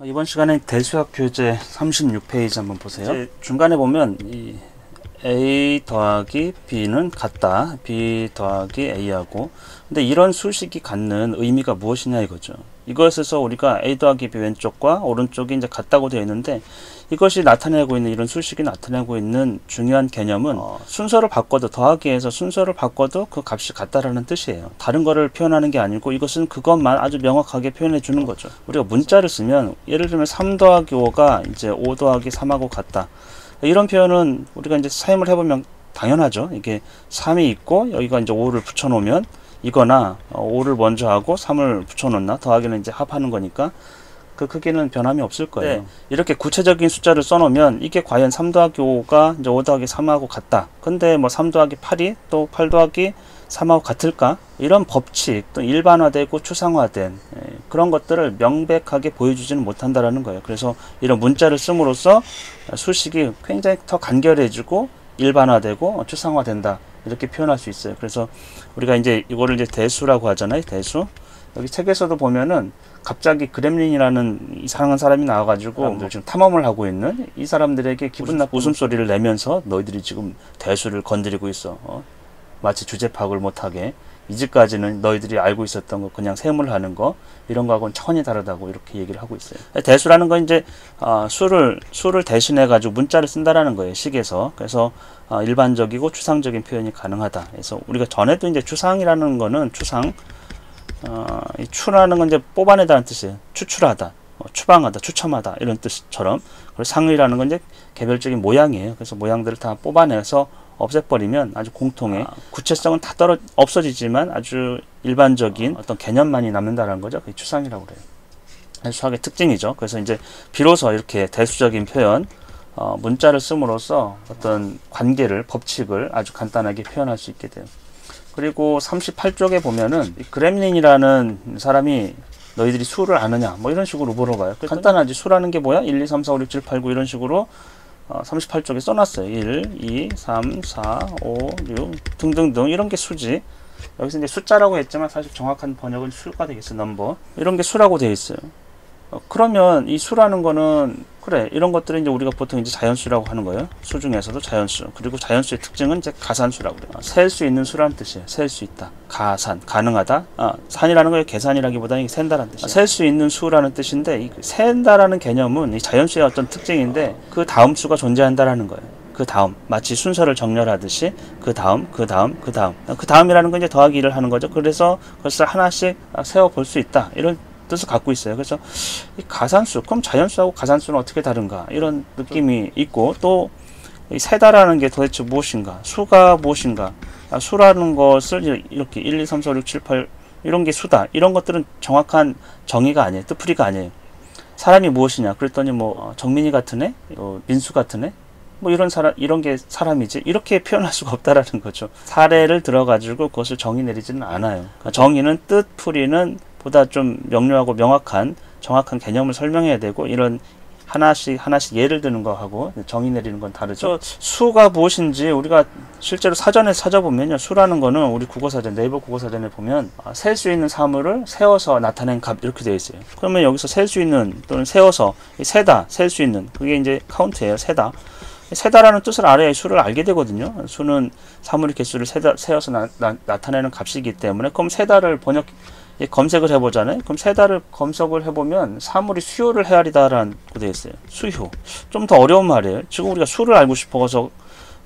이번 시간에 대수학 교재 36페이지 한번 보세요. 이제 중간에 보면 이 a 더하기 b는 같다. b 더하기 a하고. 근데 이런 수식이 갖는 의미가 무엇이냐 이거죠. 이것에서 우리가 a 더하기 b 왼쪽과 오른쪽이 이제 같다고 되어 있는데, 이것이 나타내고 있는, 이런 수식이 나타내고 있는 중요한 개념은 순서를 바꿔도, 더하기에서 순서를 바꿔도 그 값이 같다라는 뜻이에요. 다른 거를 표현하는 게 아니고 이것은 그것만 아주 명확하게 표현해 주는 거죠. 우리가 문자를 쓰면 예를 들면 3 더하기 5가 이제 5 더하기 3하고 같다. 이런 표현은 우리가 이제 사용을 해보면 당연하죠. 이게 3이 있고 여기가 이제 5를 붙여 놓으면 이거나 5를 먼저 하고 3을 붙여 놓나, 더하기는 이제 합하는 거니까 그 크기는 변함이 없을 거예요. 네. 이렇게 구체적인 숫자를 써놓으면 이게 과연 3 더하기 5가 이제 5 더하기 3하고 같다. 근데 뭐 3 더하기 8이 또 8 더하기 3하고 같을까? 이런 법칙, 또 일반화되고 추상화된 그런 것들을 명백하게 보여주지는 못한다라는 거예요. 그래서 이런 문자를 씀으로써 수식이 굉장히 더 간결해지고 일반화되고 추상화된다, 이렇게 표현할 수 있어요. 그래서 우리가 이제 이거를 이제 대수라고 하잖아요. 대수. 여기 책에서도 보면은 갑자기 그렘린이라는 이상한 사람이 나와가지고 지금 탐험을 하고 있는 이 사람들에게 기분 나쁜 웃음소리를 내면서 너희들이 지금 대수를 건드리고 있어. 마치 주제 파악을 못하게. 이제까지는 너희들이 알고 있었던 거 그냥 세물하는 거, 이런 거하고는 차원이 다르다고 이렇게 얘기를 하고 있어요. 대수라는 건 이제 수를 대신해 가지고 문자를 쓴다라는 거예요, 식에서. 그래서 일반적이고 추상적인 표현이 가능하다. 그래서 우리가 전에도 이제 추상이라는 거는 이 추라는 건 이제 뽑아내다는 뜻이에요. 추출하다, 추방하다, 추첨하다, 이런 뜻처럼. 그리고 상이라는 건 이제 개별적인 모양이에요. 그래서 모양들을 다 뽑아내서 없애버리면 아주 공통의 구체성은 다 없어지지만 아주 일반적인 어떤 개념만이 남는다는 거죠. 그게 추상이라고 그래요. 수학의 특징이죠. 그래서 이제 비로소 이렇게 대수적인 표현, 문자를 씀으로써 어떤 관계를, 법칙을 아주 간단하게 표현할 수 있게 돼요. 그리고 38쪽에 보면은 그렘린이라는 사람이 너희들이 수를 아느냐 뭐 이런 식으로 물어봐요. 간단하지. 수라는 게 뭐야? 1, 2, 3, 4, 5, 6, 7, 8, 9 이런 식으로 38쪽에 써놨어요. 1, 2, 3, 4, 5, 6 등등등 이런 게 수지. 여기서 이제 숫자라고 했지만 사실 정확한 번역은 수가 되겠어요. 넘버. 이런 게 수라고 되어 있어요. 그러면 이 수라는 거는, 그래, 이런 것들은 이제 우리가 보통 이제 자연수라고 하는 거예요. 수 중에서도 자연수. 그리고 자연수의 특징은 이제 가산수라고 그래요. 셀 수 있는 수라는 뜻이에요. 셀 수 있다. 가산, 가능하다. 산이라는 거에 계산이라기보다는 이게 센다라는 뜻이에요. 셀 수 있는 수라는 뜻인데, 이 센다라는 개념은 이 자연수의 어떤 특징인데, 그 다음 수가 존재한다라는 거예요. 그 다음, 마치 순서를 정렬하듯이 그 다음, 그 다음, 그 다음. 그 다음이라는 건 이제 더하기를 하는 거죠. 그래서 그것을 하나씩 세워 볼 수 있다, 이런 뜻을 갖고 있어요. 그래서 이 가산수, 그럼 자연수하고 가산수는 어떻게 다른가, 이런 느낌이 있고, 또 이 세다라는 게 도대체 무엇인가, 수가 무엇인가, 수라는 것을 이렇게 1, 2, 3, 4, 5, 6, 7, 8 이런 게 수다, 이런 것들은 정확한 정의가 아니에요. 뜻풀이가 아니에요. 사람이 무엇이냐 그랬더니 뭐 정민이 같은 애, 민수 같은 애, 뭐 이런 게 사람이지, 이렇게 표현할 수가 없다라는 거죠. 사례를 들어가지고 그것을 정의 내리지는 않아요. 그러니까 정의는, 뜻풀이는 보다 좀 명료하고 명확한, 정확한 개념을 설명해야 되고, 이런 하나씩 예를 드는 거하고 정의 내리는 건 다르죠. 수가 무엇인지 우리가 실제로 사전에 찾아보면요, 수라는 거는 우리 국어사전, 네이버 국어사전에 보면 셀 수 있는 사물을 세어서 나타낸 값, 이렇게 되어 있어요. 그러면 여기서 셀 수 있는 또는 세어서, 세다, 셀 수 있는, 그게 이제 카운트예요. 세다. 세다라는 뜻을 알아야 수를 알게 되거든요. 수는 사물의 개수를 세어서 나타내는 값이기 때문에, 그럼 세다를 검색을 해보잖아요. 그럼 세다를 검색을 해보면 사물이 수요를 헤아리다라는 거 되어 있어요. 수효. 좀 더 어려운 말이에요. 지금 우리가 수를 알고 싶어서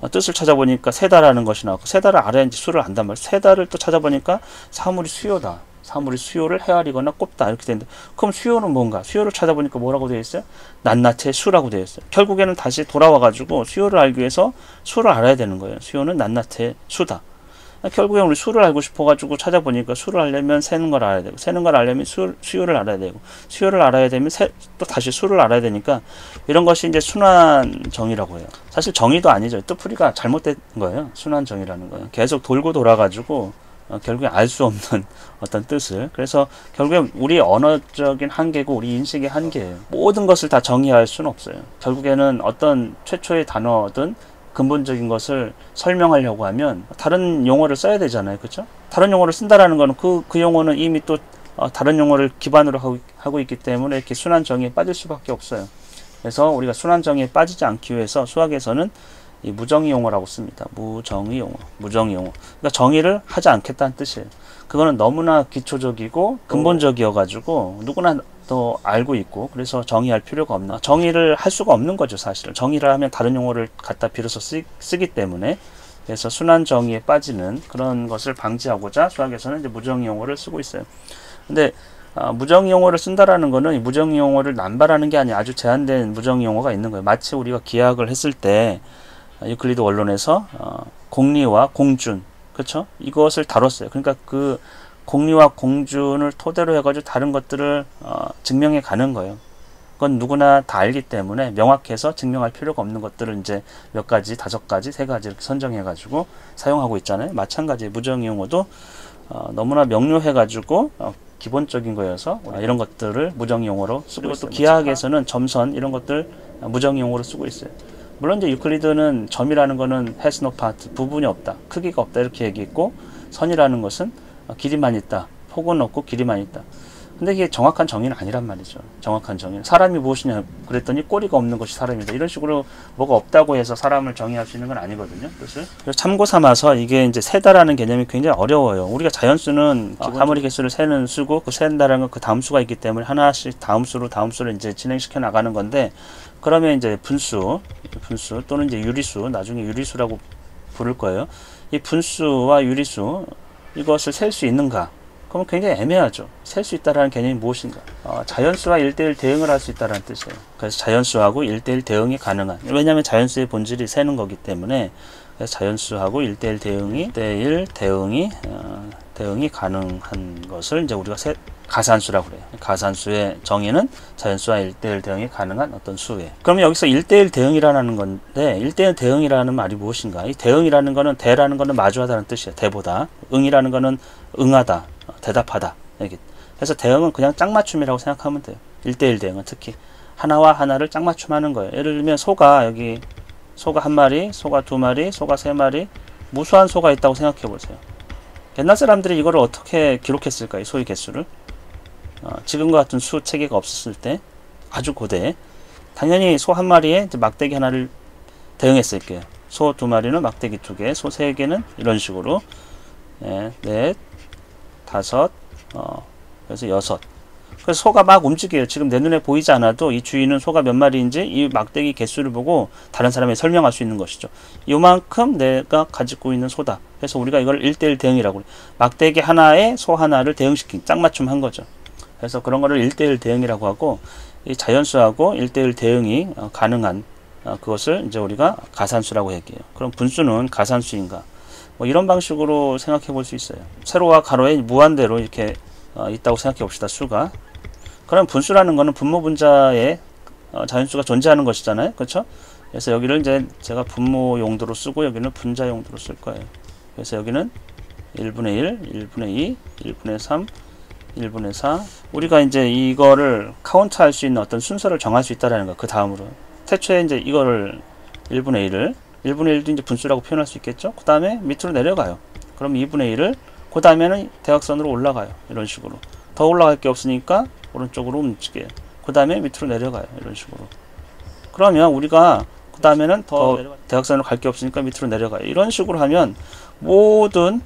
뜻을 찾아보니까 세다라는 것이 나왔고, 세다를 알아야지 수를 안단 말이에요. 세다를 또 찾아보니까 사물이 수요다. 사물이 수요를 헤아리거나 꼽다, 이렇게 되는데, 그럼 수요는 뭔가? 수요를 찾아보니까 뭐라고 되어 있어요? 낱낱의 수라고 되어 있어요. 결국에는 다시 돌아와가지고 수요를 알기 위해서 수를 알아야 되는 거예요. 수요는 낱낱의 수다. 결국에 우리 수를 알고 싶어가지고 찾아보니까 수를 알려면 세는 걸 알아야 되고, 세는 걸 알려면 수요를 알아야 되고, 수요를 알아야 되면 또 다시 수를 알아야 되니까, 이런 것이 이제 순환 정의라고 해요. 사실 정의도 아니죠. 뜻풀이가 잘못된 거예요. 순환 정의라는 거예요. 계속 돌고 돌아가지고 결국에 알 수 없는 어떤 뜻을. 그래서 결국에 우리 언어적인 한계고 우리 인식의 한계예요. 모든 것을 다 정의할 수는 없어요. 결국에는 어떤 최초의 단어든 근본적인 것을 설명하려고 하면 다른 용어를 써야 되잖아요. 그렇죠? 다른 용어를 쓴다라는 거는 그 용어는 이미 또 다른 용어를 기반으로 하고 있기 때문에 이렇게 순환 정의에 빠질 수밖에 없어요. 그래서 우리가 순환 정의에 빠지지 않기 위해서 수학에서는 이 무정의 용어라고 씁니다. 무정의 용어. 그러니까 정의를 하지 않겠다는 뜻이에요. 그거는 너무나 기초적이고 근본적이어 가지고 누구나 더 알고 있고, 그래서 정의할 필요가 없나. 정의를 할 수가 없는 거죠, 사실은. 정의를 하면 다른 용어를 갖다 빌어서 쓰기 때문에. 그래서 순환 정의에 빠지는 그런 것을 방지하고자 수학에서는 이제 무정의 용어를 쓰고 있어요. 근데 무정의 용어를 쓴다라는 거는 무정의 용어를 남발하는 게 아니라 아주 제한된 무정의 용어가 있는 거예요. 마치 우리가 기하학을 했을 때 유클리드 원론에서 공리와 공준, 그렇죠? 이것을 다뤘어요. 그러니까 그 공리와 공준을 토대로 해가지고 다른 것들을 증명해 가는 거예요. 그건 누구나 다 알기 때문에 명확해서 증명할 필요가 없는 것들을 이제 몇 가지, 5가지, 3가지 이렇게 선정해가지고 사용하고 있잖아요. 마찬가지 무정의 용어도 너무나 명료해가지고 기본적인 거여서 이런 것들을 무정의 용어로 쓰고 있어요. 또 기하학에서는 점선 이런 것들 무정의 용어로 쓰고 있어요. 물론 이제 유클리드는 점이라는 거는 has no part, 부분이 없다, 크기가 없다 이렇게 얘기했고, 선이라는 것은 길이만 있다, 폭은 없고 길이만 있다. 근데 이게 정확한 정의는 아니란 말이죠. 정확한 정의는 사람이 무엇이냐 그랬더니 꼬리가 없는 것이 사람이다, 이런 식으로 뭐가 없다고 해서 사람을 정의할 수 있는 건 아니거든요, 뜻을. 그래서 참고 삼아서 이게 이제 세다라는 개념이 굉장히 어려워요. 우리가 자연수는 아무리 개수를 세는 수고, 그 센다라는 건 그 다음수가 있기 때문에 하나씩 다음수를 이제 진행시켜 나가는 건데, 그러면 이제 분수 또는 이제 유리수, 나중에 유리수라고 부를 거예요. 이 분수와 유리수, 이것을 셀 수 있는가? 그러면 굉장히 애매하죠. 셀 수 있다는 개념이 무엇인가? 자연수와 1대1 대응을 할 수 있다는 뜻이에요. 그래서 자연수하고 1대1 대응이 가능한, 왜냐하면 자연수의 본질이 세는 거기 때문에, 그래서 자연수하고 1대1 대응이 가능한 것을 이제 우리가 가산수라고 그래요. 가산수의 정의는 자연수와 1대1 대응이 가능한 어떤 수예요. 그러면 여기서 1대1 대응이라는 건데, 1대1 대응이라는 말이 무엇인가? 이 대응이라는 거는, 대라는 거는 마주하다는 뜻이에요. 대보다. 응이라는 거는 응하다, 대답하다. 그래서 대응은 그냥 짝맞춤이라고 생각하면 돼요. 1대1 대응은 특히 하나와 하나를 짝맞춤하는 거예요. 예를 들면 소가 한 마리, 소가 2마리, 소가 3마리, 무수한 소가 있다고 생각해 보세요. 옛날 사람들이 이거를 어떻게 기록했을까요? 소의 개수를. 지금과 같은 수 체계가 없었을 때, 아주 고대, 당연히 소 한 마리에 막대기 하나를 대응했을 거예요. 소 2마리는 막대기 2개, 소 3개는 이런 식으로, 넷, 5, 그래서 6. 그래서 소가 막 움직여요. 지금 내 눈에 보이지 않아도 이 주인은 소가 몇 마리인지 이 막대기 개수를 보고 다른 사람이 설명할 수 있는 것이죠. 요만큼 내가 가지고 있는 소다. 그래서 우리가 이걸 1대1 대응이라고 해요. 막대기 하나에 소 하나를 대응시킨, 짝맞춤 한 거죠. 그래서 그런 거를 1대1 대응이라고 하고, 이 자연수하고 1대1 대응이 가능한 그것을 이제 우리가 가산수라고 얘기해요. 그럼 분수는 가산수인가? 뭐 이런 방식으로 생각해 볼 수 있어요. 세로와 가로에 무한대로 이렇게 있다고 생각해 봅시다, 수가. 그럼 분수라는 거는 분모 분자에 자연수가 존재하는 것이잖아요. 그렇죠? 그래서 여기를 이제 제가 분모 용도로 쓰고, 여기는 분자 용도로 쓸 거예요. 그래서 여기는 1분의 1, 1분의 2, 1분의 3, 1분의 4. 우리가 이제 이거를 카운트 할 수 있는 어떤 순서를 정할 수 있다는 거. 그 다음으로 태초에 이제 이거를 1분의 1도 이제 분수라고 표현할 수 있겠죠. 그 다음에 밑으로 내려가요. 그럼 2분의 1을, 그 다음에는 대각선으로 올라가요. 이런 식으로. 더 올라갈 게 없으니까 오른쪽으로 움직여요. 그 다음에 밑으로 내려가요. 이런 식으로. 그러면 우리가 그 다음에는 더 대각선으로 갈 게 없으니까 밑으로 내려가요. 이런 식으로 하면 모든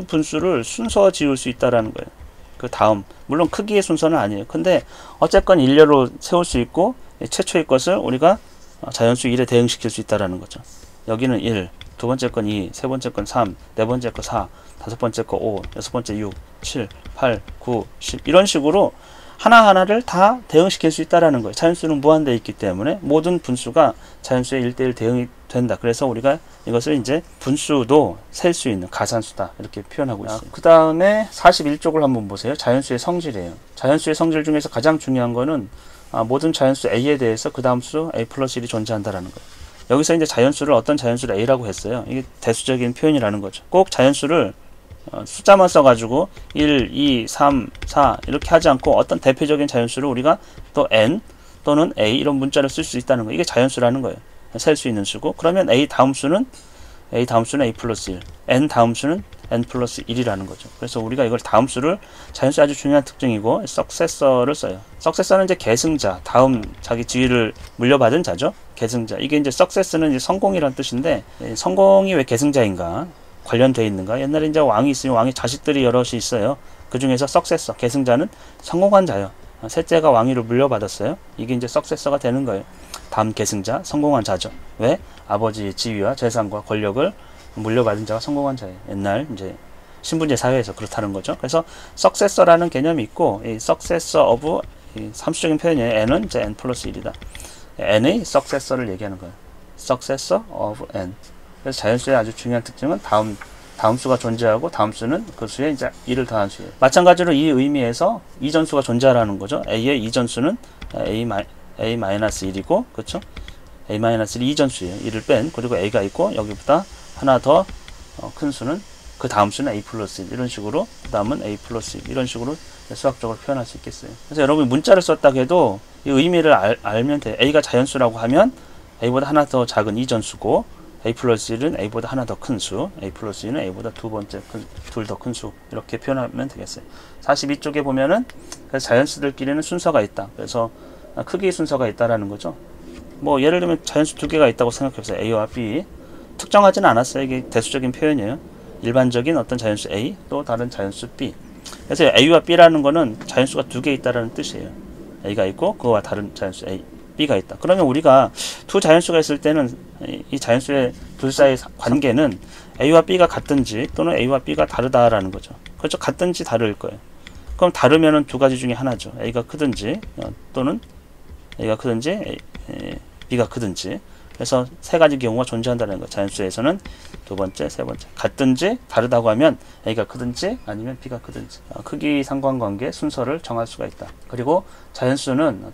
분수를 순서 지을 수 있다라는 거예요. 그 다음, 물론 크기의 순서는 아니에요. 근데 어쨌건 일렬로 세울 수 있고, 최초의 것을 우리가 자연수 1에 대응시킬 수 있다라는 거죠. 여기는 1, 두 번째 건 2, 세 번째 건 3, 네 번째 거 4, 다섯 번째 거 5, 여섯 번째 6, 7, 8, 9, 10 이런 식으로 하나하나를 다 대응시킬 수 있다라는 거예요. 자연수는 무한대에 있기 때문에 모든 분수가 자연수의 1대1 대응이 된다. 그래서 우리가 이것을 이제 분수도 셀 수 있는 가산수다, 이렇게 표현하고 있어요. 그 다음에 41쪽을 한번 보세요. 자연수의 성질이에요. 자연수의 성질 중에서 가장 중요한 거는 모든 자연수 A에 대해서 그 다음 수 A 플러스 1이 존재한다라는 거예요. 여기서 이제 자연수를, 어떤 자연수를 A라고 했어요. 이게 대수적인 표현이라는 거죠. 꼭 자연수를 숫자만 써가지고 1, 2, 3, 4 이렇게 하지 않고 어떤 대표적인 자연수를 우리가 또 N 또는 A 이런 문자를 쓸 수 있다는 거예요. 이게 자연수라는 거예요. 셀 수 있는 수고, 그러면 A 다음 수는 A 플러스 1, N 다음 수는 n 플러스 1이라는 거죠. 그래서 우리가 이걸 다음수를 자연수의 아주 중요한 특징이고 석세서를 써요. 석세서는 이제 계승자, 다음 자기 지위를 물려받은 자죠. 계승자. 이게 이제 석세스는 이제 성공이란 뜻인데, 성공이 왜 계승자인가? 관련되어 있는가? 옛날에 이제 왕이 있으면 왕의 자식들이 여럿이 있어요. 그 중에서 석세서, 계승자는 성공한 자예요. 셋째가 왕위를 물려받았어요. 이게 이제 석세서가 되는 거예요. 다음 계승자, 성공한 자죠. 왜? 아버지의 지위와 재산과 권력을 물려받은 자가 성공한 자예요. 옛날 이제 신분제 사회에서 그렇다는 거죠. 그래서 석세서라는 개념이 있고, 이 석세서 오브 삼수적인 표현이에요. n은 이제 n 플러스 1이다. n의 석세서를 얘기하는 거예요. 석세서 of n. 그래서 자연수의 아주 중요한 특징은 다음 수가 존재하고 다음 수는 그 수에 이제 1을 더한 수예요. 마찬가지로 이 의미에서 이전수가 존재하라는 거죠. a의 이전수는 a-1이고, 그렇죠? a-1이 이전수예요. 1을 뺀. 그리고 a가 있고, 여기보다 하나 더 큰 수는 그 다음 수는 a 플러스 1. 이런 식으로, 그 다음은 a 플러스 1. 이런 식으로 수학적으로 표현할 수 있겠어요. 그래서 여러분이 문자를 썼다고 해도 이 의미를 알면 돼요. a가 자연수라고 하면 a보다 하나 더 작은 이전수고, a 플러스 1은 a보다 하나 더 큰 수, a 플러스 2는 a보다 둘 더 큰 수, 이렇게 표현하면 되겠어요. 42쪽에 보면은 그래서 자연수들끼리는 순서가 있다. 그래서 크기 순서가 있다라는 거죠. 뭐 예를 들면 자연수 두 개가 있다고 생각해보세요. a와 b. 특정하지는 않았어요. 이게 대수적인 표현이에요. 일반적인 어떤 자연수 a, 또 다른 자연수 b. 그래서 a와 b라는 거는 자연수가 두 개 있다라는 뜻이에요. a가 있고 그거와 다른 자연수 a, b가 있다. 그러면 우리가 두 자연수가 있을 때는 이 자연수의 둘 사이의 관계는 a와 b가 같든지 또는 a와 b가 다르다라는 거죠. 그렇죠. 같든지 다를 거예요. 그럼 다르면은 두 가지 중에 하나죠. a가 크든지 또는 a가 크든지 b가 크든지. 그래서 세 가지 경우가 존재한다는 거. 자연수에서는 두 번째, 세 번째. 같든지 다르다고 하면 a가 크든지 아니면 b가 크든지. 크기 상관관계 순서를 정할 수가 있다. 그리고 자연수는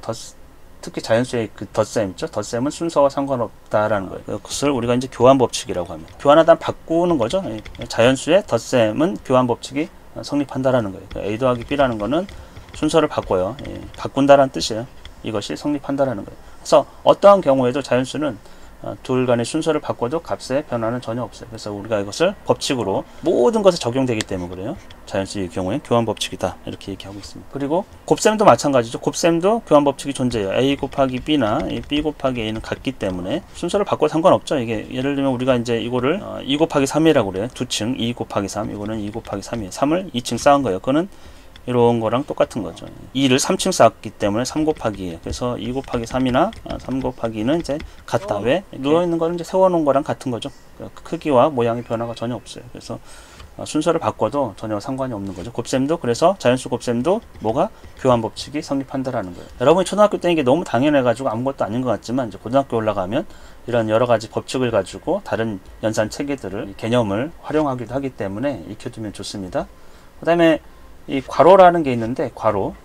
특히 자연수의 그 덧셈 있죠. 덧셈은 순서와 상관없다라는 거예요. 그것을 우리가 이제 교환 법칙이라고 합니다. 교환하다 바꾸는 거죠. 자연수의 덧셈은 교환 법칙이 성립한다라는 거예요. a 더하기 b라는 거는 순서를 바꿔요. 바꾼다라는 뜻이에요. 이것이 성립한다라는 거예요. 그래서 어떠한 경우에도 자연수는 둘 간의 순서를 바꿔도 값의 변화는 전혀 없어요. 그래서 우리가 이것을 법칙으로 모든 것에 적용되기 때문에 그래요. 자연수의 경우에 교환 법칙이다. 이렇게 얘기하고 있습니다. 그리고 곱셈도 마찬가지죠. 곱셈도 교환 법칙이 존재해요. a 곱하기 b나 b 곱하기 a는 같기 때문에 순서를 바꿔도 상관없죠. 이게 예를 들면 우리가 이제 이거를 2 곱하기 3이라고 그래요. 두 층 2 곱하기 3. 이거는 2 곱하기 3이에요. 3을 2층 쌓은 거예요. 그거는 이런 거랑 똑같은 거죠. 2를 3층 쌓았기 때문에 3 곱하기예요. 그래서 2 곱하기 3이나 3 곱하기 2는 이제 같다. 왜? 누워있는 거는 이제 세워놓은 거랑 같은 거죠. 크기와 모양의 변화가 전혀 없어요. 그래서 순서를 바꿔도 전혀 상관이 없는 거죠. 곱셈도 그래서 자연수 곱셈도 뭐가? 교환 법칙이 성립한다라는 거예요. 여러분이 초등학교 때 이게 너무 당연해가지고 아무것도 아닌 것 같지만 이제 고등학교 올라가면 이런 여러 가지 법칙을 가지고 다른 연산 체계들을 개념을 활용하기도 하기 때문에 익혀두면 좋습니다. 그 다음에 이 괄호라는 게 있는데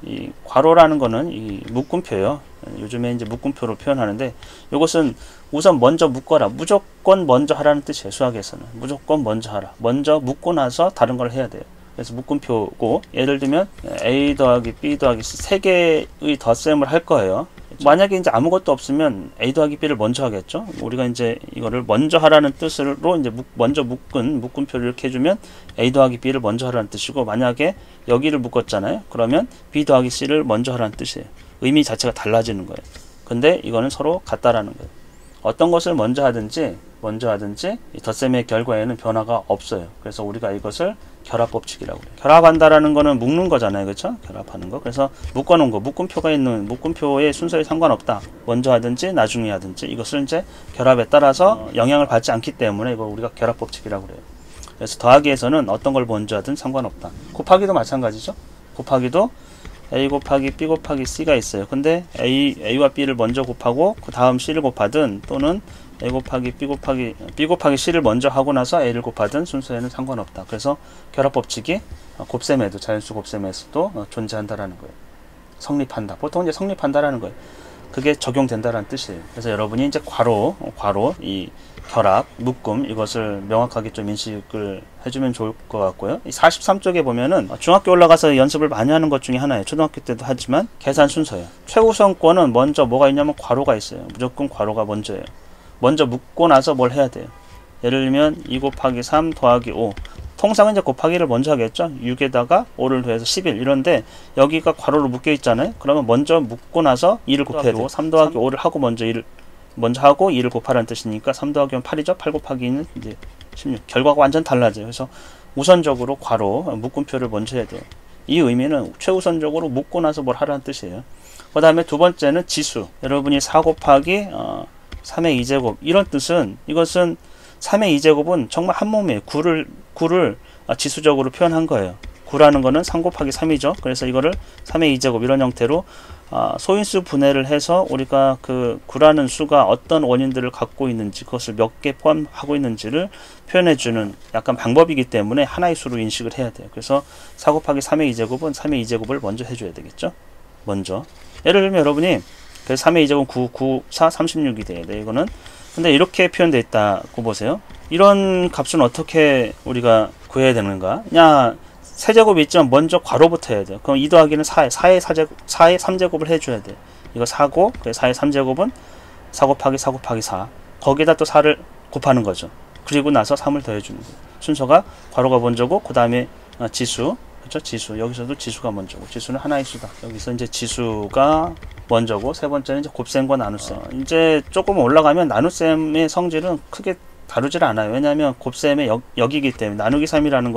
이 괄호라는 거는 이 묶음표예요. 요즘에 이제 묶음표로 표현하는데 이것은 우선 먼저 묶어라. 무조건 먼저 하라는 뜻이에요. 수학에서는 무조건 먼저 하라. 먼저 묶고 나서 다른 걸 해야 돼요. 그래서 묶음표고 예를 들면 a 더하기 b 더하기 c 세 개의 덧셈을 할 거예요. 만약에 이제 아무것도 없으면 a 더하기 b를 먼저 하겠죠. 우리가 이제 이거를 먼저 하라는 뜻으로 이제 먼저 묶음표를 이렇게 해주면 a 더하기 b를 먼저 하라는 뜻이고, 만약에 여기를 묶었잖아요. 그러면 b 더하기 c를 먼저 하라는 뜻이에요. 의미 자체가 달라지는 거예요. 근데 이거는 서로 같다라는 거예요. 어떤 것을 먼저 하든지 이 덧셈의 결과에는 변화가 없어요. 그래서 우리가 이것을 결합법칙이라고 그래요. 결합한다라는 거는 묶는 거잖아요. 그렇죠? 결합하는 거. 그래서 묶어놓은 거, 묶음표가 있는 묶음표의 순서에 상관없다. 먼저 하든지 나중에 하든지 이것을 이제 결합에 따라서 영향을 받지 않기 때문에 이걸 우리가 결합법칙이라고 그래요. 그래서 더하기에서는 어떤 걸 먼저 하든 상관없다. 곱하기도 마찬가지죠. 곱하기도 a 곱하기 b 곱하기 c가 있어요. 근데 a와 b를 먼저 곱하고 그 다음 c를 곱하든, 또는 a 곱하기 b 곱하기 c를 먼저 하고 나서 a를 곱하든 순서에는 상관없다. 그래서 결합법칙이 곱셈에도, 자연수 곱셈에서도 존재한다라는 거예요. 성립한다. 보통 이제 성립한다라는 거예요. 그게 적용된다라는 뜻이에요. 그래서 여러분이 이제 괄호, 이 결합, 묶음, 이것을 명확하게 좀 인식을 해주면 좋을 것 같고요. 이 43쪽에 보면은 중학교 올라가서 연습을 많이 하는 것 중에 하나예요. 초등학교 때도 하지만 계산 순서예요. 최우선권은 먼저 뭐가 있냐면 괄호가 있어요. 무조건 괄호가 먼저예요. 먼저 묶고 나서 뭘 해야 돼요. 예를 들면 2 곱하기 3 더하기 5 통상은 이제 곱하기를 먼저 하겠죠. 6에다가 5를 더해서 11 이런데 여기가 괄호로 묶여 있잖아요. 그러면 먼저 묶고 나서 2를 곱해야 돼요. 3 더하기 5를 하고 먼저 하고 2를 곱하라는 뜻이니까 3 더하기 5는 8이죠. 8 곱하기 2는 이제 16. 결과가 완전 달라져요. 그래서 우선적으로 괄호 묶음표를 먼저 해야 돼요. 이 의미는 최우선적으로 묶고 나서 뭘 하라는 뜻이에요. 그 다음에 두 번째는 지수. 여러분이 4 곱하기 3의 2제곱 이런 뜻은 이것은 3의 2제곱은 정말 한 몸이에요. 9를 지수적으로 표현한 거예요. 9라는 거는 3 곱하기 3이죠. 그래서 이거를 3의 2제곱 이런 형태로 소인수 분해를 해서 우리가 그 9라는 수가 어떤 원인들을 갖고 있는지 그것을 몇 개 포함하고 있는지를 표현해주는 약간 방법이기 때문에 하나의 수로 인식을 해야 돼요. 그래서 4 곱하기 3의 2제곱은 3의 2제곱을 먼저 해줘야 되겠죠. 먼저 예를 들면 여러분이 그 3의 2제곱 9, 9, 4, 36이 돼요. 네, 이거는 근데 이렇게 표현되어 있다고 보세요. 이런 값은 어떻게 우리가 구해야 되는가? 그냥 세제곱이 있지만 먼저 괄호부터 해야 돼요. 그럼 2 더하기는 4에 4의 3제곱을 해줘야 돼요. 이거 4고 4의 3제곱은 4 곱하기 4 곱하기 4 거기다 또 4를 곱하는 거죠. 그리고 나서 3을 더해주는 거예요. 순서가 괄호가 먼저고 그 다음에 지수 그렇죠? 지수 여기서도 지수가 먼저고 지수는 하나의 수다. 여기서 이제 지수가 먼저고 세 번째는 이제 곱셈과 나눗셈. 이제 조금 올라가면 나눗셈의 성질은 크게 다루질 않아요. 왜냐하면 곱셈의 역이기 때문에 나누기 3이라는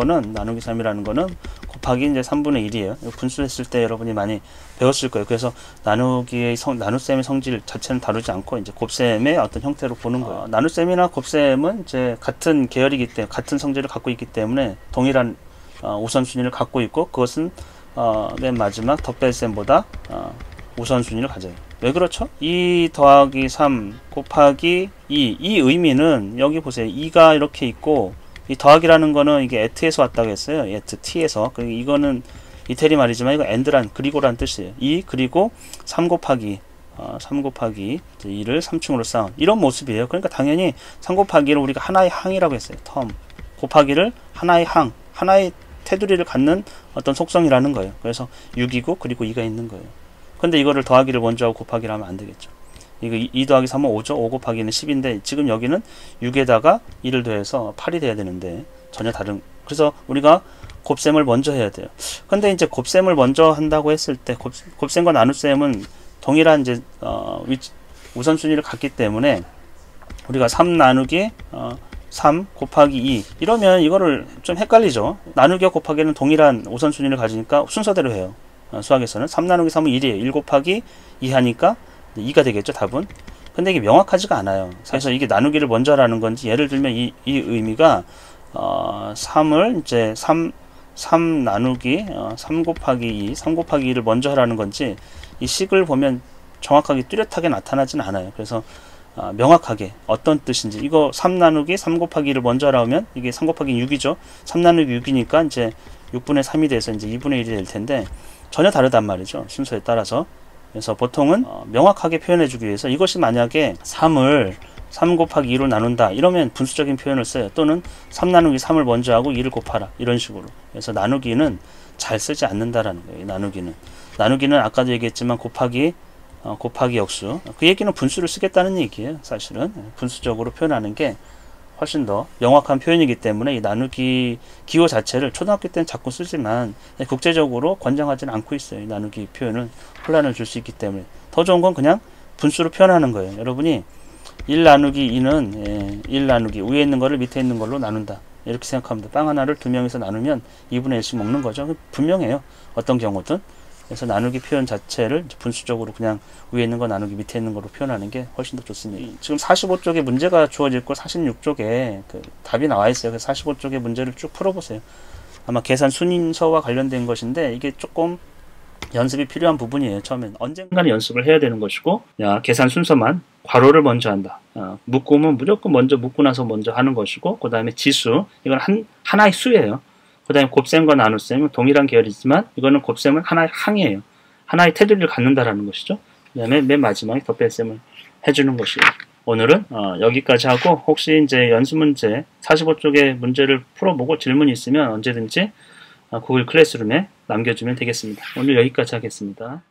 거는 곱하기 이제 3분의 1이에요. 분수했을 때 여러분이 많이 배웠을 거예요. 그래서 나누기의 나눗셈의 성질 자체는 다루지 않고 이제 곱셈의 어떤 형태로 보는 거예요. 나눗셈이나 곱셈은 이제 같은 계열이기 때문에 같은 성질을 갖고 있기 때문에 동일한 우선순위를 갖고 있고 그것은 맨 마지막 덧뺄셈보다 우선순위를 가져요. 왜 그렇죠? 2 더하기 3 곱하기 2 이 의미는 여기 보세요. 2가 이렇게 있고 이 더하기라는 거는 이게 at에서 왔다고 했어요. at t에서 이거는 이태리 말이지만 이거 and란 그리고란 뜻이에요. 2 그리고 3 곱하기 2를 3층으로 쌓은 이런 모습이에요. 그러니까 당연히 3 곱하기를 우리가 하나의 항이라고 했어요. 텀 곱하기를 하나의 항 하나의 테두리를 갖는 어떤 속성이라는 거예요. 그래서 6이고 그리고 2가 있는 거예요. 근데 이거를 더하기를 먼저 하고 곱하기를 하면 안 되겠죠. 이거 2 더하기 3은 5죠. 5 곱하기는 10인데 지금 여기는 6에다가 2를 더해서 8이 돼야 되는데 전혀 다른. 그래서 우리가 곱셈을 먼저 해야 돼요. 근데 이제 곱셈을 먼저 한다고 했을 때 곱셈과 나눗셈은 동일한 이제 우선순위를 갖기 때문에 우리가 3 나누기 3 곱하기 2 이러면 이거를 좀 헷갈리죠. 나누기와 곱하기는 동일한 우선순위를 가지니까 순서대로 해요. 수학에서는 3 나누기 3은 1이에요. 1 곱하기 2 하니까 2가 되겠죠, 답은. 근데 이게 명확하지가 않아요. 그래서 이게 나누기를 먼저 하라는 건지, 예를 들면 이 의미가 3을 이제 3 나누기 3 곱하기 2, 3 곱하기 2를 먼저 하라는 건지 이 식을 보면 정확하게 뚜렷하게 나타나진 않아요. 그래서 명확하게 어떤 뜻인지, 이거 3 나누기 3 곱하기 2를 먼저 하라면 이게 3 곱하기 6이죠. 3 나누기 6이니까 이제 6분의 3이 돼서 이제 2분의 1이 될 텐데 전혀 다르단 말이죠. 순서에 따라서. 그래서 보통은 명확하게 표현해 주기 위해서 이것이 만약에 3을 3 곱하기 2로 나눈다 이러면 분수적인 표현을 써요. 또는 3 나누기 3을 먼저 하고 2를 곱하라 이런 식으로. 그래서 나누기는 잘 쓰지 않는다라는 거예요. 나누기는 아까도 얘기했지만 곱하기 역수. 그 얘기는 분수를 쓰겠다는 얘기예요. 사실은 분수적으로 표현하는 게 훨씬 더 명확한 표현이기 때문에 이 나누기 기호 자체를 초등학교 때는 자꾸 쓰지만 국제적으로 권장하지는 않고 있어요. 이 나누기 표현은 혼란을 줄 수 있기 때문에 더 좋은 건 그냥 분수로 표현하는 거예요. 여러분이 1 나누기 2는 1 나누기 위에 있는 거를 밑에 있는 걸로 나눈다 이렇게 생각합니다. 빵 하나를 2명이서 나누면 2분의 1씩 먹는 거죠. 분명해요. 어떤 경우든. 그래서 나누기 표현 자체를 분수적으로 그냥 위에 있는 거 나누기 밑에 있는 거로 표현하는 게 훨씬 더 좋습니다. 지금 45쪽에 문제가 주어져 있고 46쪽에 그 답이 나와 있어요. 그래서 45쪽의 문제를 쭉 풀어보세요. 아마 계산 순서와 관련된 것인데 이게 조금 연습이 필요한 부분이에요. 처음엔 언젠가는 연습을 해야 되는 것이고, 계산 순서만 괄호를 먼저 한다. 묶음은 무조건 먼저 묶고 나서 먼저 하는 것이고, 그 다음에 지수, 이건 하나의 수예요. 그 다음에 곱셈과 나눗셈은 동일한 계열이지만 이거는 곱셈은 하나의 항이에요. 하나의 테두리를 갖는다라는 것이죠. 그 다음에 맨 마지막에 덧뺄셈을 해주는 것이에요. 오늘은 여기까지 하고, 혹시 이제 연습 문제 45쪽의 문제를 풀어보고 질문이 있으면 언제든지 구글 클래스룸에 남겨주면 되겠습니다. 오늘 여기까지 하겠습니다.